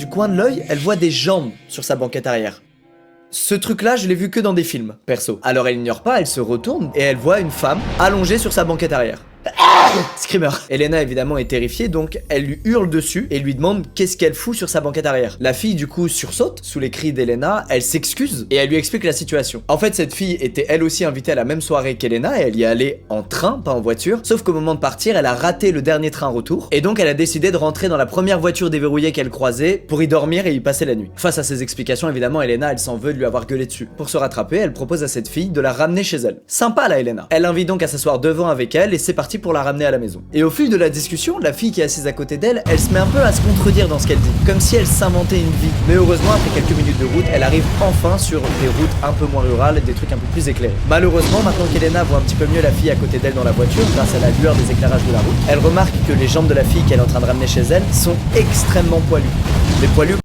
du coin de l'œil, elle voit des jambes sur sa banquette arrière. Ce truc-là, je l'ai vu que dans des films, perso. Alors elle ignore pas, elle se retourne et elle voit une femme allongée sur sa banquette arrière. Screamer. Elena évidemment est terrifiée, donc elle lui hurle dessus et lui demande qu'est-ce qu'elle fout sur sa banquette arrière. La fille du coup sursaute sous les cris d'Elena, elle s'excuse et elle lui explique la situation. En fait cette fille était elle aussi invitée à la même soirée qu'Elena et elle y allait en train, pas en voiture, sauf qu'au moment de partir elle a raté le dernier train retour et donc elle a décidé de rentrer dans la première voiture déverrouillée qu'elle croisait pour y dormir et y passer la nuit. Face à ces explications évidemment Elena elle s'en veut de lui avoir gueulé dessus. Pour se rattraper elle propose à cette fille de la ramener chez elle. Sympa la Elena. Elle l'invite donc à s'asseoir devant avec elle et c'est parti pour la ramener à la maison. Et au fil de la discussion, la fille qui est assise à côté d'elle, elle se met un peu à se contredire dans ce qu'elle dit, comme si elle s'inventait une vie. Mais heureusement, après quelques minutes de route, elle arrive enfin sur des routes un peu moins rurales, des trucs un peu plus éclairés. Malheureusement, maintenant qu'Elena voit un petit peu mieux la fille à côté d'elle dans la voiture, grâce à la lueur des éclairages de la route, elle remarque que les jambes de la fille qu'elle est en train de ramener chez elle sont extrêmement poilues. Les poilus